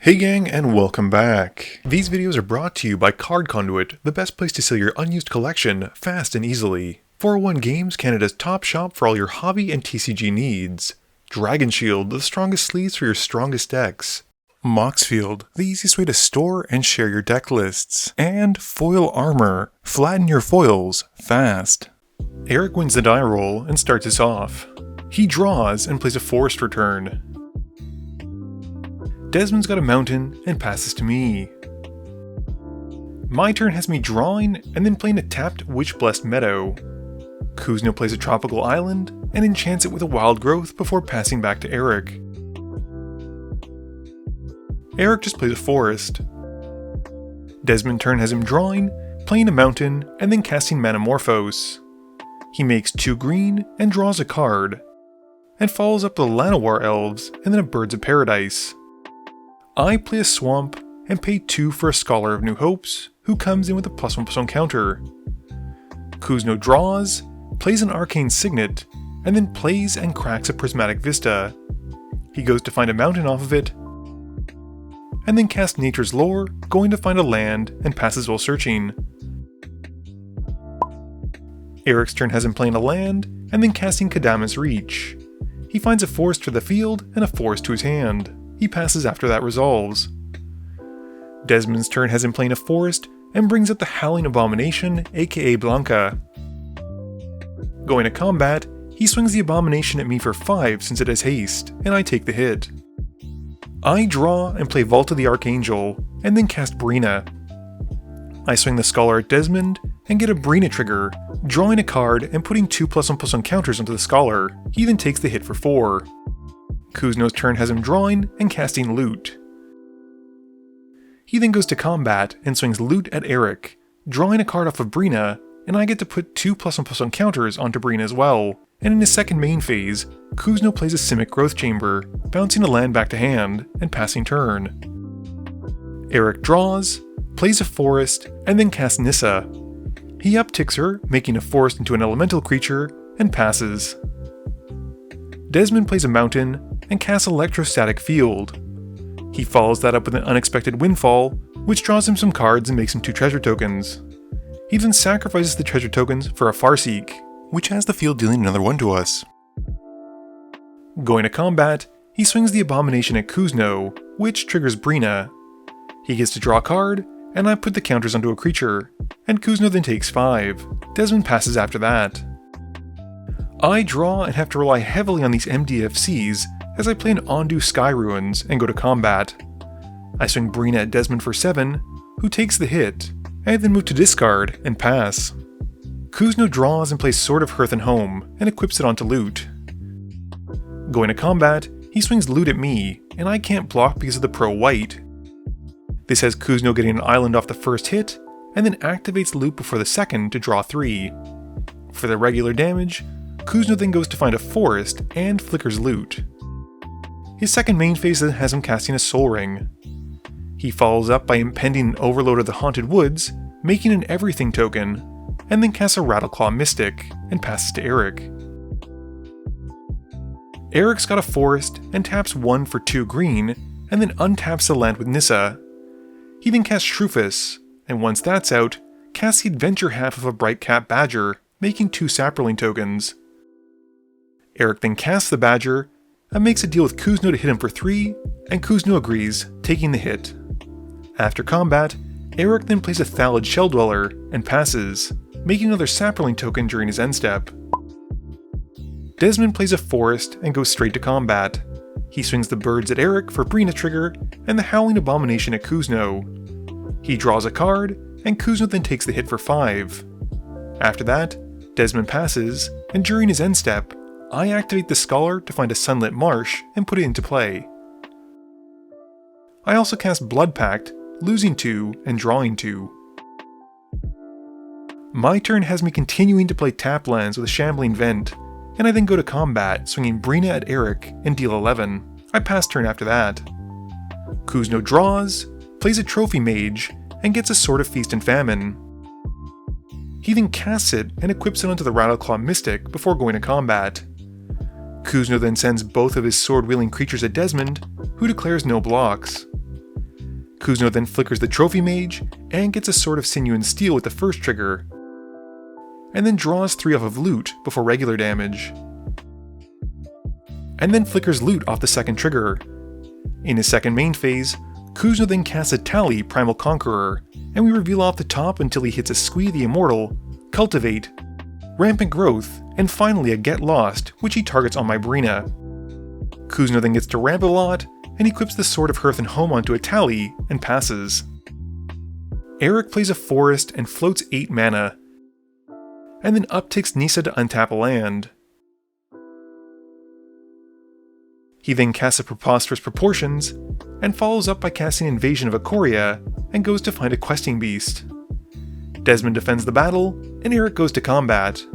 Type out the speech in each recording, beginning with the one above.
Hey gang, and welcome back. These videos are brought to you by Card Conduit, the best place to sell your unused collection fast and easily. 401 Games, Canada's top shop for all your hobby and TCG needs. Dragon Shield, the strongest sleeves for your strongest decks. Moxfield, the easiest way to store and share your deck lists. And Foil Armor, flatten your foils fast. Eric wins the die roll and starts us off. He draws and plays a forest return. Desmond's got a mountain and passes to me. My turn has me drawing and then playing a tapped Witch-Blessed Meadow. Kuzno plays a tropical island and enchants it with a wild growth before passing back to Eric. Eric just plays a forest. Desmond's turn has him drawing, playing a mountain, and then casting Manamorphose. He makes 2 green and draws a card, and follows up the Llanowar Elves and then a Birds of Paradise. I play a swamp and pay 2 for a Scholar of New Hopes, who comes in with a +1/+1 counter. Kuzno draws, plays an Arcane Signet, and then plays and cracks a Prismatic Vista. He goes to find a mountain off of it, and then casts Nature's Lore, going to find a land, and passes while searching. Eric's turn has him playing a land, and then casting Kadamas Reach. He finds a forest for the field and a forest to his hand. He passes after that resolves. Desmond's turn has him playing a forest and brings up the Howling Abomination, aka Blanca. Going to combat, he swings the Abomination at me for 5 since it has haste, and I take the hit. I draw and play Vault of the Archangel, and then cast Breena. I swing the Scholar at Desmond and get a Breena trigger, drawing a card and putting 2 +1/+1 counters onto the Scholar. He then takes the hit for 4. Kuzno's turn has him drawing and casting Loot. He then goes to combat and swings Loot at Eric, drawing a card off of Breena, and I get to put 2 +1/+1 counters onto Breena as well. And in his second main phase, Kuzno plays a Simic Growth Chamber, bouncing a land back to hand, and passing turn. Eric draws, plays a forest, and then casts Nissa. He upticks her, making a forest into an elemental creature, and passes. Desmond plays a mountain, and casts Electrostatic Field. He follows that up with an Unexpected Windfall, which draws him some cards and makes him 2 treasure tokens. He then sacrifices the treasure tokens for a Farseek, which has the field dealing another 1 to us. Going to combat, he swings the Abomination at Kuzno, which triggers Breena. He gets to draw a card, and I put the counters onto a creature, and Kuzno then takes 5. Desmond passes after that. I draw and have to rely heavily on these MDFCs as I play an Ondu Sky Ruins and go to combat. I swing Breena at Desmond for 7, who takes the hit, and then move to discard and pass. Kuzno draws and plays Sword of Hearth and Home, and equips it onto Loot. Going to combat, he swings Loot at me, and I can't block because of the pro-white. This has Kuzno getting an island off the first hit, and then activates Loot before the second to draw 3. For the regular damage, Kuzno then goes to find a forest and flickers Loot. His second main phase has him casting a Soul Ring. He follows up by impending an Overload of the Haunted Woods, making an Everything token, and then casts a Rattleclaw Mystic, and passes to Eric. Eric's got a forest, and taps 1 for 2 green, and then untaps the land with Nissa. He then casts Shroofus, and once that's out, casts the adventure half of a Bright Cap Badger, making 2 Saproling tokens. Eric then casts the Badger, and makes a deal with Kuzno to hit him for 3, and Kuzno agrees, taking the hit. After combat, Eric then plays a Thallid Shell Dweller, and passes, making another Saproling token during his end step. Desmond plays a forest and goes straight to combat. He swings the Birds at Eric for Breena trigger, and the Howling Abomination at Kuzno. He draws a card, and Kuzno then takes the hit for 5. After that, Desmond passes, and during his end step, I activate the Scholar to find a Sunlit Marsh and put it into play. I also cast Blood Pact, losing 2 and drawing 2. My turn has me continuing to play tap lands with a Shambling Vent, and I then go to combat, swinging Breena at Eric and deal 11. I pass turn after that. Kuzno draws, plays a Trophy Mage, and gets a Sword of Feast and Famine. He then casts it and equips it onto the Rattleclaw Mystic before going to combat. Kuzno then sends both of his sword-wielding creatures at Desmond, who declares no blocks. Kuzno then flickers the Trophy Mage and gets a Sword of Sinew and Steel with the first trigger, and then draws 3 off of Loot before regular damage, and then flickers Loot off the second trigger. In his second main phase, Kuzno then casts a Tally Primal Conqueror, and we reveal off the top until he hits a Squee the Immortal, Cultivate, Rampant Growth, and finally a Get Lost, which he targets on my Breena. Kuzno then gets to ramp a lot, and equips the Sword of Hearth and Home onto a Tally, and passes. Eric plays a Forest and floats 8 mana, and then upticks Nissa to untap a land. He then casts a Preposterous Proportions, and follows up by casting Invasion of Ikoria, and goes to find a Questing Beast. Desmond defends the battle, and Eric goes to combat.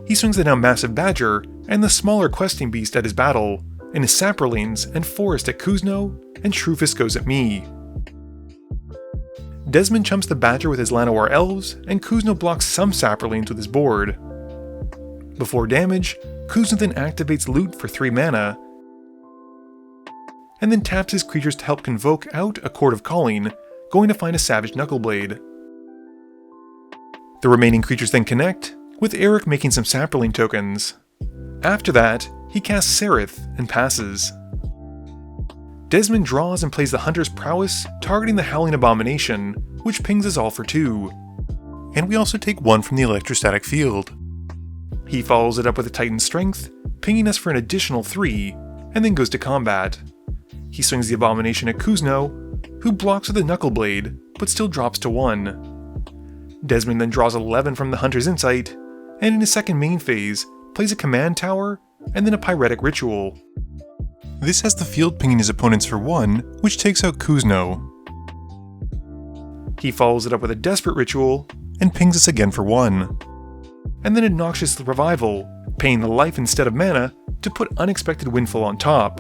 He swings the now massive Badger, and the smaller Questing Beast at his battle, and his Saprolings and Forest at Kuzno, and Shroofus goes at me. Desmond chumps the Badger with his Llanowar Elves, and Kuzno blocks some Saprolings with his board. Before damage, Kuzno then activates Loot for 3 mana, and then taps his creatures to help convoke out a Chord of Calling, going to find a Savage Knuckleblade. The remaining creatures then connect, with Eric making some Saproling tokens. After that, he casts Sereth and passes. Desmond draws and plays the Hunter's Prowess, targeting the Howling Abomination, which pings us all for 2. And we also take 1 from the Electrostatic Field. He follows it up with a Titan's Strength, pinging us for an additional 3, and then goes to combat. He swings the Abomination at Kuzno, who blocks with a Knuckleblade, but still drops to 1. Desmond then draws 11 from the Hunter's Insight, and in his second main phase, plays a Command Tower, and then a Pyretic Ritual. This has the field pinging his opponents for 1, which takes out Kuzno. He follows it up with a Desperate Ritual, and pings us again for 1. And then a Noxious Revival, paying the life instead of mana, to put Unexpected Windfall on top.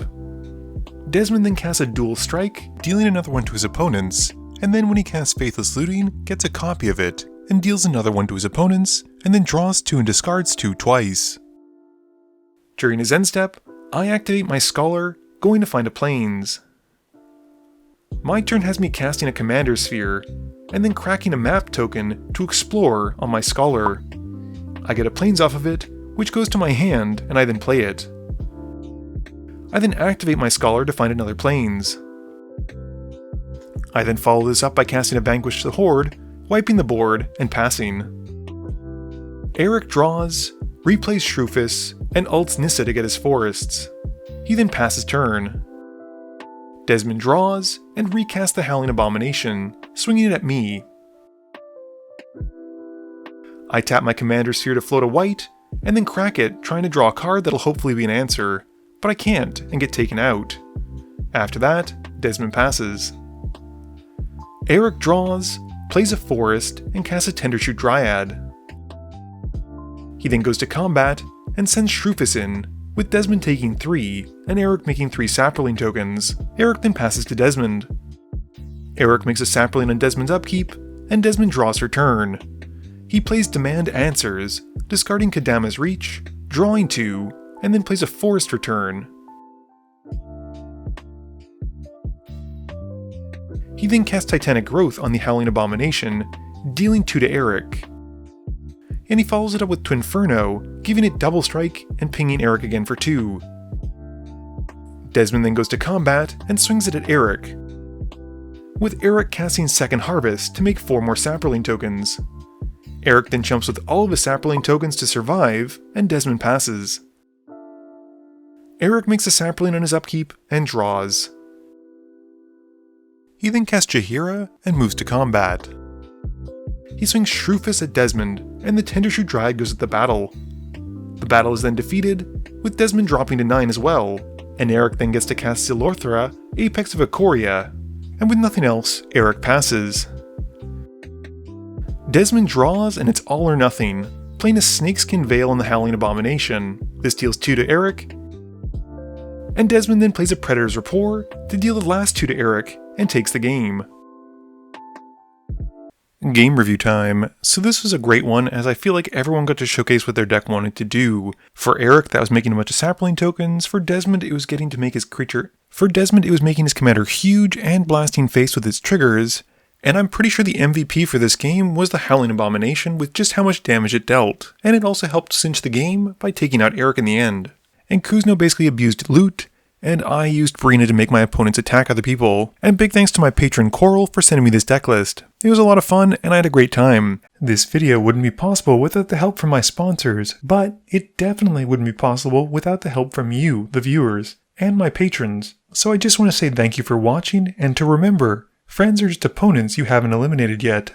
Desmond then casts a Dual Strike, dealing another one to his opponents, and then when he casts Faithless Looting, gets a copy of it, and deals another one to his opponents, and then draws 2 and discards 2 twice. During his end step, I activate my Scholar, going to find a Plains. My turn has me casting a Commander Sphere, and then cracking a map token to explore on my Scholar. I get a Plains off of it, which goes to my hand, and I then play it. I then activate my Scholar to find another Plains. I then follow this up by casting a Vanquish the Horde, wiping the board, and passing. Eric draws, replays Shroofus, and ults Nissa to get his forests. He then passes turn. Desmond draws, and recasts the Howling Abomination, swinging it at me. I tap my Commander Sphere to float a white, and then crack it, trying to draw a card that'll hopefully be an answer, but I can't, and get taken out. After that, Desmond passes. Eric draws, plays a Forest, and casts a Tendershoot Dryad. He then goes to combat, and sends Shroofus in, with Desmond taking 3, and Eric making 3 Saproling tokens. Eric then passes to Desmond. Eric makes a Saproling on Desmond's upkeep, and Desmond draws her turn. He plays Demand Answers, discarding Kadama's Reach, drawing 2, and then plays a Forest return. He then casts Titanic Growth on the Howling Abomination, dealing 2 to Eric. And he follows it up with Twinferno, giving it double strike and pinging Eric again for 2. Desmond then goes to combat and swings it at Eric, with Eric casting Second Harvest to make 4 more Saproling tokens. Eric then jumps with all of his Saproling tokens to survive, and Desmond passes. Eric makes a Saproling on his upkeep and draws. He then casts Jaheira and moves to combat. He swings Shroofus at Desmond, and the Tendershoot Dryad goes at the battle. The battle is then defeated, with Desmond dropping to 9 as well, and Eric then gets to cast Silorthra, Apex of Ikoria, and with nothing else, Eric passes. Desmond draws, and it's all or nothing, playing a Snakeskin Veil on the Howling Abomination. This deals 2 to Eric, and Desmond then plays a Predator's Rapport to deal the last 2 to Eric, and takes the game. Game review time. So this was a great one, as I feel like everyone got to showcase what their deck wanted to do. For Eric, that was making a bunch of sapling tokens. For Desmond, it was getting to make his creature. For Desmond, it was making his commander huge and blasting face with its triggers. And I'm pretty sure the MVP for this game was the Howling Abomination with just how much damage it dealt. And it also helped cinch the game by taking out Eric in the end. And Kuzno basically abused loot, and I used Breena to make my opponents attack other people. And big thanks to my patron Coral for sending me this deck list. It was a lot of fun, and I had a great time. This video wouldn't be possible without the help from my sponsors, but it definitely wouldn't be possible without the help from you, the viewers, and my patrons. So I just want to say thank you for watching, and to remember, friends are just opponents you haven't eliminated yet.